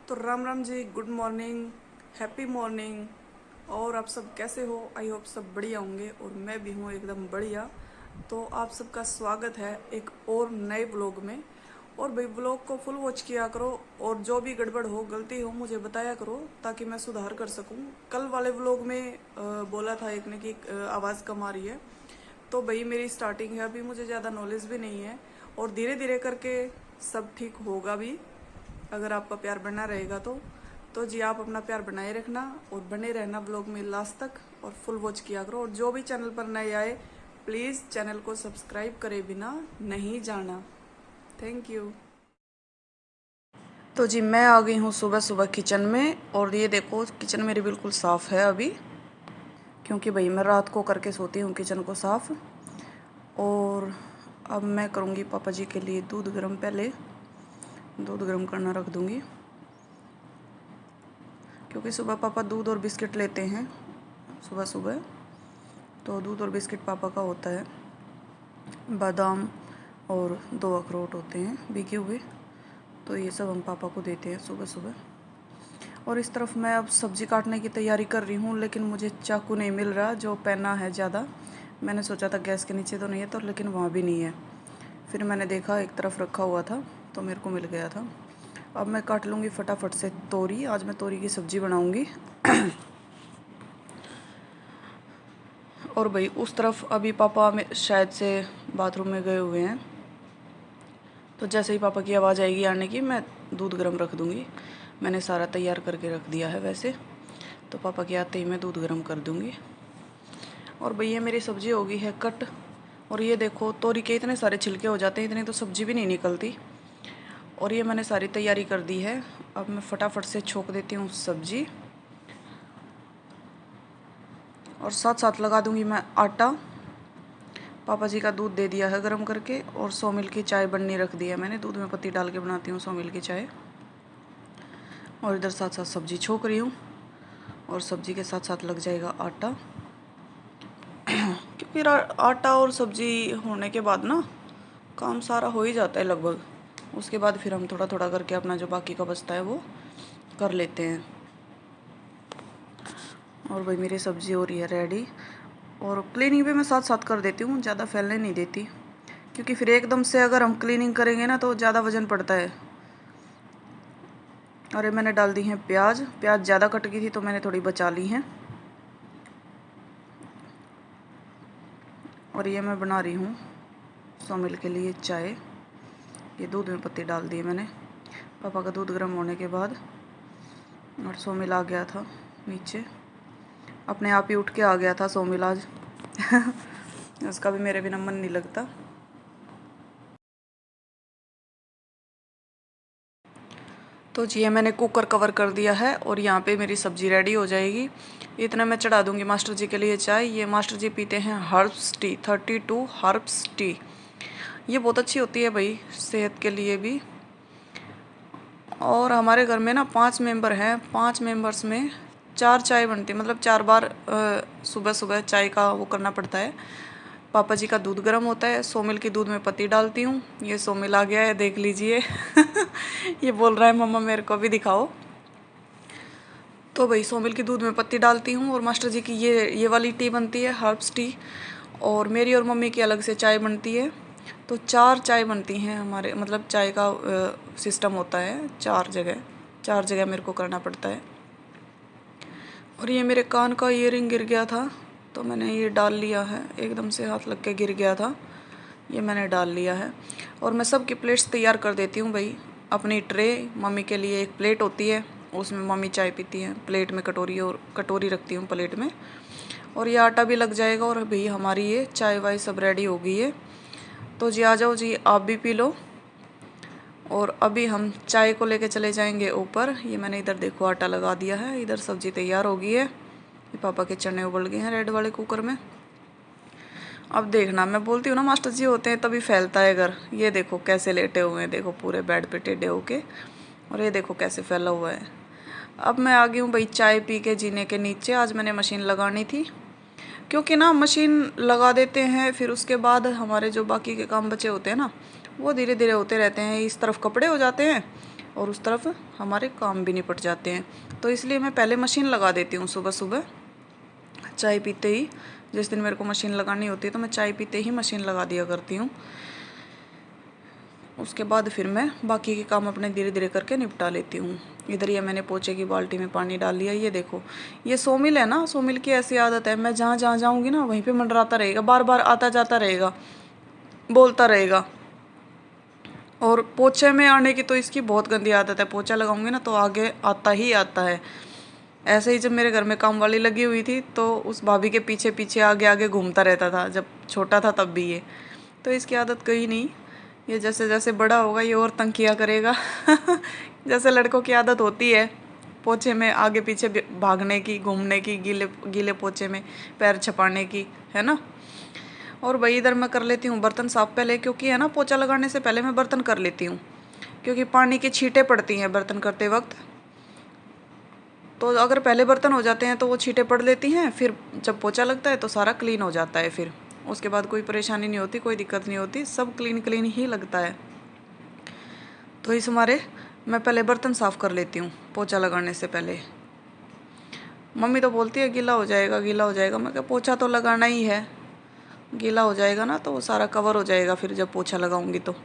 तो Ram Ram ji, good morning, happy morning. और आप सब कैसे हो? आई होप सब बढ़िया होंगे और मैं भी हूँ एकदम बढ़िया। तो आप सबका स्वागत है एक और नए व्लॉग में। और भाई व्लॉग को फुल वॉच किया करो और जो भी गड़बड़ हो, गलती हो, मुझे बताया करो ताकि मैं सुधार कर सकूँ। कल वाले व्लॉग में बोला था एक ने कि आवाज़ कम आ रही है। तो भाई मेरी स्टार्टिंग है, अभी मुझे ज़्यादा नॉलेज भी नहीं है और धीरे धीरे करके सब ठीक होगा भी, अगर आपका प्यार बना रहेगा तो जी आप अपना प्यार बनाए रखना और बने रहना ब्लॉग में लास्ट तक और फुल वॉच किया करो। और जो भी चैनल पर नए आए प्लीज़ चैनल को सब्सक्राइब करे बिना नहीं जाना। Thank you. तो जी मैं आ गई हूँ सुबह सुबह किचन में और ये देखो किचन मेरी बिल्कुल साफ़ है अभी, क्योंकि भाई मैं रात को करके सोती हूँ किचन को साफ़। और अब मैं करूँगी पापा जी के लिए दूध गर्म। पहले दूध गर्म करना रख दूँगी क्योंकि सुबह पापा दूध और बिस्किट लेते हैं सुबह सुबह। तो दूध और बिस्किट पापा का होता है, बादाम और 2 अखरोट होते हैं भीगे हुए, तो ये सब हम पापा को देते हैं सुबह सुबह। और इस तरफ मैं अब सब्ज़ी काटने की तैयारी कर रही हूँ, लेकिन मुझे चाकू नहीं मिल रहा जो पैना है ज़्यादा। मैंने सोचा था गैस के नीचे तो नहीं है, तो लेकिन वहाँ भी नहीं है। फिर मैंने देखा एक तरफ रखा हुआ था तो मेरे को मिल गया था। अब मैं काट लूँगी फटाफट से तोरी। आज मैं तोरी की सब्ज़ी बनाऊँगी। और भाई उस तरफ अभी पापा में शायद से बाथरूम में गए हुए हैं, तो जैसे ही पापा की आवाज़ आएगी आने की मैं दूध गर्म रख दूँगी। मैंने सारा तैयार करके रख दिया है वैसे, तो पापा के आते ही मैं दूध गर्म कर दूँगी। और भैया मेरी सब्ज़ी हो गई है कट। और ये देखो तोरी के इतने सारे छिलके हो जाते हैं, इतनी तो सब्ज़ी भी नहीं निकलती। और ये मैंने सारी तैयारी कर दी है। अब मैं फटाफट से छोंक देती हूँ सब्ज़ी और साथ साथ लगा दूँगी मैं आटा। पापा जी का दूध दे दिया है गर्म करके और 100 ml की चाय बननी रख दी है मैंने। दूध में पत्ती डाल के बनाती हूँ 100 ml की चाय। और इधर साथ साथ सब्ज़ी छोंक रही हूँ और सब्ज़ी के साथ साथ लग जाएगा आटा। क्योंकि आटा और सब्ज़ी होने के बाद ना काम सारा हो ही जाता है लगभग। उसके बाद फिर हम थोड़ा थोड़ा करके अपना जो बाकी का बचता है वो कर लेते हैं। और भाई मेरी सब्ज़ी हो रही है रेडी। और क्लीनिंग भी मैं साथ साथ कर देती हूँ, ज़्यादा फैलने नहीं देती, क्योंकि फिर एकदम से अगर हम क्लीनिंग करेंगे ना तो ज़्यादा वजन पड़ता है। अरे मैंने डाल दी हैं प्याज। प्याज ज़्यादा कट गई थी तो मैंने थोड़ी बचा ली हैं। और ये मैं बना रही हूँ 100 ml के लिए चाय। ये दूध में पत्ती डाल दी मैंने पापा का दूध गर्म होने के बाद। और 100 ml आ गया था नीचे, अपने आप ही उठ के आ गया था 100 ml आज। उसका भी मेरे बिना मन नहीं लगता। तो जी ये मैंने कुकर कवर कर दिया है और यहाँ पे मेरी सब्ज़ी रेडी हो जाएगी। इतना मैं चढ़ा दूँगी मास्टर जी के लिए चाय। ये मास्टर जी पीते हैं हर्ब्स टी, 32 हर्ब्स टी। ये बहुत अच्छी होती है भाई सेहत के लिए भी। और हमारे घर में ना 5 मेंबर हैं, 5 मेंबर्स में 4 चाय बनती है, मतलब 4 बार सुबह सुबह चाय का वो करना पड़ता है। पापा जी का दूध गर्म होता है, 100 ml की दूध में पत्ती डालती हूँ। ये 100 ml आ गया है, देख लीजिए। ये बोल रहा है मम्मा मेरे को भी दिखाओ। तो भाई 100 ml की दूध में पत्ती डालती हूँ और मास्टर जी की ये वाली टी बनती है हर्ब्स टी। और मेरी और मम्मी की अलग से चाय बनती है। तो 4 चाय बनती हैं हमारे, मतलब चाय का सिस्टम होता है 4 जगह मेरे को करना पड़ता है। और ये मेरे कान का ईयरिंग गिर गया था तो मैंने ये डाल लिया है, एकदम से हाथ लग के गिर गया था, ये मैंने डाल लिया है। और मैं सबकी प्लेट्स तैयार कर देती हूँ भाई। अपनी ट्रे, मम्मी के लिए एक प्लेट होती है, उसमें मम्मी चाय पीती हैं, प्लेट में कटोरी, और कटोरी रखती हूँ प्लेट में। और ये आटा भी लग जाएगा और भाई हमारी ये चाय वाय सब रेडी हो गई है। तो जी आ जाओ जी, आप भी पी लो। और अभी हम चाय को लेके चले जाएंगे ऊपर। ये मैंने इधर देखो आटा लगा दिया है, इधर सब्ज़ी तैयार हो गई है। ये पापा के चने उबल गए हैं रेड वाले कुकर में। अब देखना, मैं बोलती हूँ ना मास्टर जी होते हैं तभी फैलता है घर। ये देखो कैसे लेटे हुए हैं, देखो पूरे बेड पे टेढ़े होके, और ये देखो कैसे फैला हुआ है। अब मैं आ गई हूँ भाई चाय पी के जीने के नीचे। आज मैंने मशीन लगानी थी, क्योंकि ना मशीन लगा देते हैं फिर उसके बाद हमारे जो बाकी के काम बचे होते हैं ना वो धीरे धीरे होते रहते हैं। इस तरफ कपड़े हो जाते हैं और उस तरफ हमारे काम भी निपट जाते हैं। तो इसलिए मैं पहले मशीन लगा देती हूँ सुबह सुबह चाय पीते ही। जिस दिन मेरे को मशीन लगानी होती है तो मैं चाय पीते ही मशीन लगा दिया करती हूँ। उसके बाद फिर मैं बाकी के काम अपने धीरे धीरे करके निपटा लेती हूँ। इधर ये मैंने पोछे की बाल्टी में पानी डाल लिया। ये देखो, ये सोमिल है ना, सोमिल की ऐसी आदत है, मैं जहाँ जहाँ जाऊँगी ना वहीं पे मंडराता रहेगा, बार बार आता जाता रहेगा, बोलता रहेगा। और पोछे में आने की तो इसकी बहुत गंदी आदत है, पोछा लगाऊंगी ना तो आगे आता ही आता है। ऐसे ही जब मेरे घर में काम वाली लगी हुई थी तो उस भाभी के पीछे पीछे आगे आगे घूमता रहता था, जब छोटा था तब भी ये। तो इसकी आदत गई नहीं, ये जैसे जैसे बड़ा होगा ये और तंग किया करेगा जैसे लड़कों की आदत होती है पोछे में आगे पीछे भागने की, घूमने की, गीले गीले पोछे में पैर छपाने की, है ना। और भाई इधर मैं कर लेती हूँ बर्तन साफ पहले, क्योंकि है ना पोछा लगाने से पहले मैं बर्तन कर लेती हूँ, क्योंकि पानी की छींटें पड़ती हैं बर्तन करते वक्त। तो अगर पहले बर्तन हो जाते हैं तो वो छींटें पड़ लेती हैं, फिर जब पोछा लगता है तो सारा क्लीन हो जाता है। फिर उसके बाद कोई परेशानी नहीं होती, कोई दिक्कत नहीं होती, सब क्लीन क्लीन ही लगता है। तो इस मारे मैं पहले बर्तन साफ़ कर लेती हूँ पोछा लगाने से पहले। मम्मी तो बोलती है गीला हो जाएगा, गीला हो जाएगा। मैं कहा पोछा तो लगाना ही है, गीला हो जाएगा ना तो वो सारा कवर हो जाएगा फिर जब पोछा लगाऊंगी तो।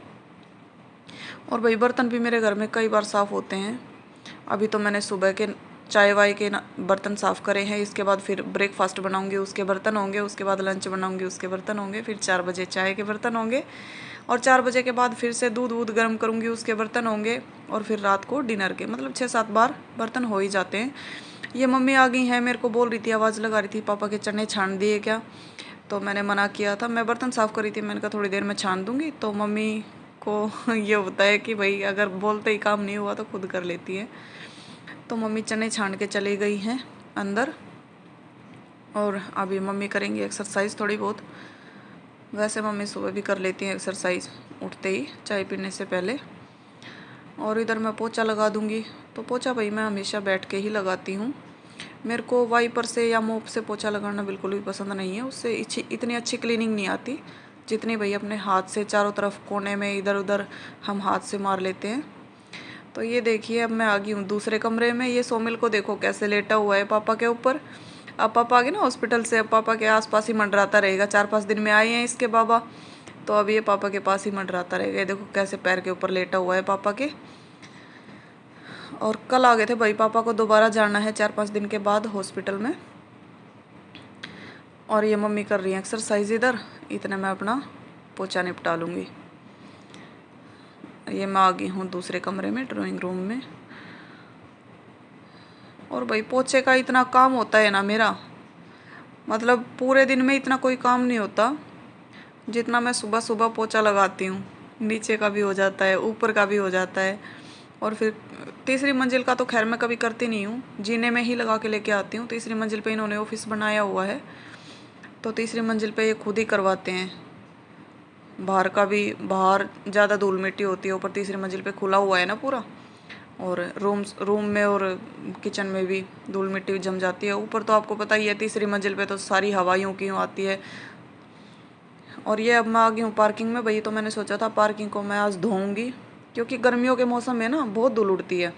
और भाई बर्तन भी मेरे घर में कई बार साफ़ होते हैं। अभी तो मैंने सुबह के चाय वाय के बर्तन साफ़ करे हैं, इसके बाद फिर ब्रेकफास्ट बनाऊंगी उसके बर्तन होंगे, उसके बाद लंच बनाऊंगी उसके बर्तन होंगे, फिर 4 बजे चाय के बर्तन होंगे, और 4 बजे के बाद फिर से दूध वूध गर्म करूँगी उसके बर्तन होंगे, और फिर रात को डिनर के, मतलब 6-7 बार बर्तन हो ही जाते हैं। ये मम्मी आ गई हैं, मेरे को बोल रही थी, आवाज़ लगा रही थी पापा के चने छान दिए क्या। तो मैंने मना किया था, मैं बर्तन साफ़ करी थी, मैंने कहा थोड़ी देर में छान दूँगी। तो मम्मी को ये होता है कि भाई अगर बोलते ही काम नहीं हुआ तो खुद कर लेती है। तो मम्मी चने छान के चली गई हैं अंदर, और अभी मम्मी करेंगी एक्सरसाइज थोड़ी बहुत। वैसे मम्मी सुबह भी कर लेती हैं एक्सरसाइज उठते ही चाय पीने से पहले। और इधर मैं पोछा लगा दूँगी। तो पोछा भाई मैं हमेशा बैठ के ही लगाती हूँ। मेरे को वाइपर से या मोप से पोछा लगाना बिल्कुल भी पसंद नहीं है, उससे इतनी अच्छी क्लीनिंग नहीं आती जितनी भाई अपने हाथ से चारों तरफ कोने में इधर उधर हम हाथ से मार लेते हैं। तो ये देखिए अब मैं आ गई हूँ दूसरे कमरे में। ये सोमिल को देखो कैसे लेटा हुआ है पापा के ऊपर। अब पापा आ गए ना हॉस्पिटल से, अब पापा के आसपास ही मंडराता रहेगा। 4-5 दिन में आए हैं इसके बाबा, तो अब ये पापा के पास ही मंडराता रहेगा। ये देखो कैसे पैर के ऊपर लेटा हुआ है पापा के। और कल आ गए थे भाई, पापा को दोबारा जाना है 4-5 दिन के बाद हॉस्पिटल में। और ये मम्मी कर रही है एक्सरसाइज इधर, इतने मैं अपना पोछा निपटा लूँगी। ये मैं आ गई हूँ दूसरे कमरे में, ड्राइंग रूम में। और भाई पोछे का इतना काम होता है ना मेरा, मतलब पूरे दिन में इतना कोई काम नहीं होता जितना मैं सुबह सुबह पोछा लगाती हूँ। नीचे का भी हो जाता है, ऊपर का भी हो जाता है, और फिर तीसरी मंजिल का तो खैर मैं कभी करती नहीं हूँ, जीने में ही लगा के लेके आती हूँ। तीसरी मंजिल पे इन्होंने ऑफिस बनाया हुआ है तो तीसरी मंजिल पे ये खुद ही करवाते हैं। बाहर का भी, बाहर ज़्यादा धूल मिट्टी होती है, ऊपर तीसरी मंजिल पे खुला हुआ है ना पूरा, और रूम में और किचन में भी धूल मिट्टी जम जाती है। ऊपर तो आपको पता ही है तीसरी मंजिल पे तो सारी हवा यूँ की यूँ आती है। और ये अब मैं आ गई हूँ पार्किंग में भाई। तो मैंने सोचा था पार्किंग को मैं आज धोऊंगी, क्योंकि गर्मियों के मौसम में ना बहुत धूल उड़ती है,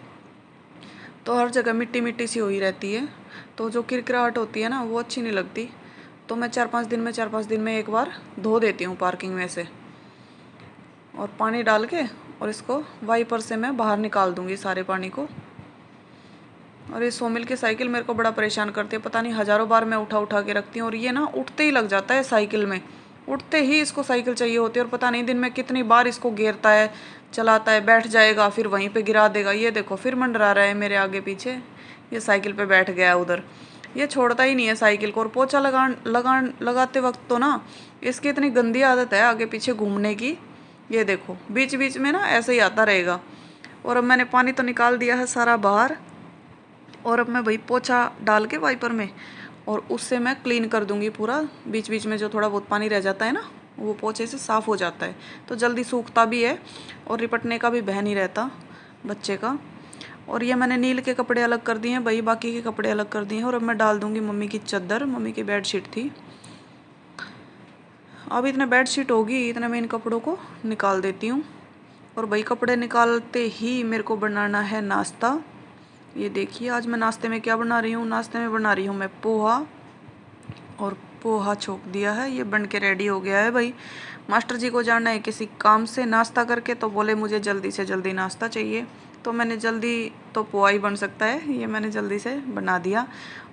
तो हर जगह मिट्टी मिट्टी सी हुई रहती है, तो जो किरकिराहट होती है ना वो अच्छी नहीं लगती। तो मैं 4-5 दिन में एक बार धो देती हूँ पार्किंग में से, और पानी डाल के, और इसको वाइपर से मैं बाहर निकाल दूँगी सारे पानी को। और ये सोमिल की साइकिल मेरे को बड़ा परेशान करती है, पता नहीं हज़ारों बार मैं उठा उठा के रखती हूँ, और ये ना उठते ही लग जाता है साइकिल में, उठते ही इसको साइकिल चाहिए होती है। और पता नहीं दिन में कितनी बार इसको घेरता है, चलाता है, बैठ जाएगा फिर वहीं पे गिरा देगा। ये देखो फिर मंडरा रहा है मेरे आगे पीछे, ये साइकिल पे बैठ गया उधर, ये छोड़ता ही नहीं है साइकिल को। और पोछा लगाते वक्त तो ना इसकी इतनी गंदी आदत है आगे पीछे घूमने की। ये देखो बीच बीच में ना ऐसे ही आता रहेगा। और अब मैंने पानी तो निकाल दिया है सारा बाहर, और अब मैं भाई पोछा डाल के वाइपर में, और उससे मैं क्लीन कर दूंगी पूरा। बीच बीच में जो थोड़ा बहुत पानी रह जाता है ना वो पोछे से साफ़ हो जाता है, तो जल्दी सूखता भी है, और रिपटने का भी भय नहीं रहता बच्चे का। और ये मैंने नील के कपड़े अलग कर दिए हैं भाई, बाकी के कपड़े अलग कर दिए हैं। और अब मैं डाल दूँगी मम्मी की चादर, मम्मी की बेडशीट थी। अब इतने बेडशीट होगी, इतने मैं इन कपड़ों को निकाल देती हूँ। और भाई कपड़े निकालते ही मेरे को बनाना है नाश्ता। ये देखिए आज मैं नाश्ते में क्या बना रही हूँ। नाश्ते में बना रही हूँ मैं पोहा, और पोहा छोक दिया है, ये बन के रेडी हो गया है। भाई मास्टर जी को जाना है किसी काम से नाश्ता करके, तो बोले मुझे जल्दी से जल्दी नाश्ता चाहिए, तो मैंने जल्दी, तो पोहा ही बन सकता है, ये मैंने जल्दी से बना दिया।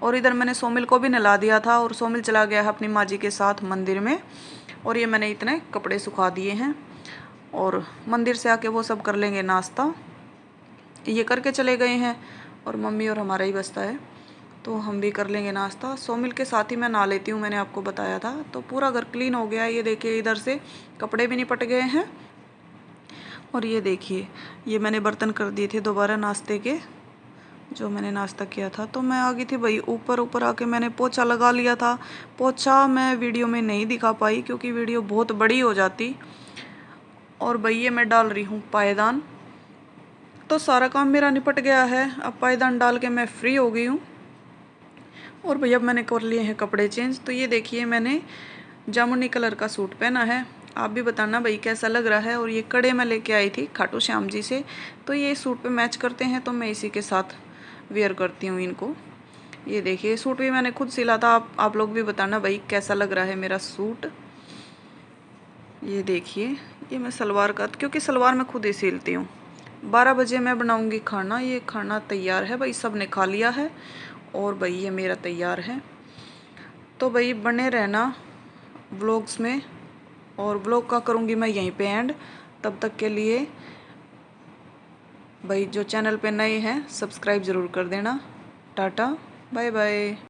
और इधर मैंने सोमिल को भी नहला दिया था, और सोमिल चला गया है अपनी माँ जी के साथ मंदिर में। और ये मैंने इतने कपड़े सुखा दिए हैं, और मंदिर से आके वो सब कर लेंगे नाश्ता। ये करके चले गए हैं, और मम्मी और हमारा ही बचता है, तो हम भी कर लेंगे नाश्ता। सोमिल के साथ ही मैं नहा लेती हूँ, मैंने आपको बताया था। तो पूरा घर क्लीन हो गया है, ये देखिए इधर से कपड़े भी निपट गए हैं। और ये देखिए ये मैंने बर्तन कर दिए थे दोबारा नाश्ते के, जो मैंने नाश्ता किया था। तो मैं आ गई थी भाई ऊपर। ऊपर आके मैंने पोछा लगा लिया था। पोछा मैं वीडियो में नहीं दिखा पाई क्योंकि वीडियो बहुत बड़ी हो जाती। और भाई ये मैं डाल रही हूँ पायदान। तो सारा काम मेरा निपट गया है, अब पायदान डाल के मैं फ्री हो गई हूँ। और भैया मैंने कर लिए हैं कपड़े चेंज। तो ये देखिए मैंने जामुनी कलर का सूट पहना है, आप भी बताना भाई कैसा लग रहा है। और ये कड़े मैं लेके आई थी खाटू श्याम जी से, तो ये सूट पे मैच करते हैं, तो मैं इसी के साथ वेयर करती हूँ इनको। ये देखिए सूट भी मैंने खुद सिला था, आप लोग भी बताना भाई कैसा लग रहा है मेरा सूट। ये देखिए ये मैं सलवार का, क्योंकि सलवार मैं खुद ही सिलती हूँ। 12 बजे मैं बनाऊँगी खाना। ये खाना तैयार है भाई, सब ने खा लिया है, और भाई ये मेरा तैयार है। तो भाई बने रहना व्लॉग्स में, और व्लॉग का करूँगी मैं यहीं पे एंड। तब तक के लिए भाई जो चैनल पे नए हैं सब्सक्राइब ज़रूर कर देना। Tata bye bye.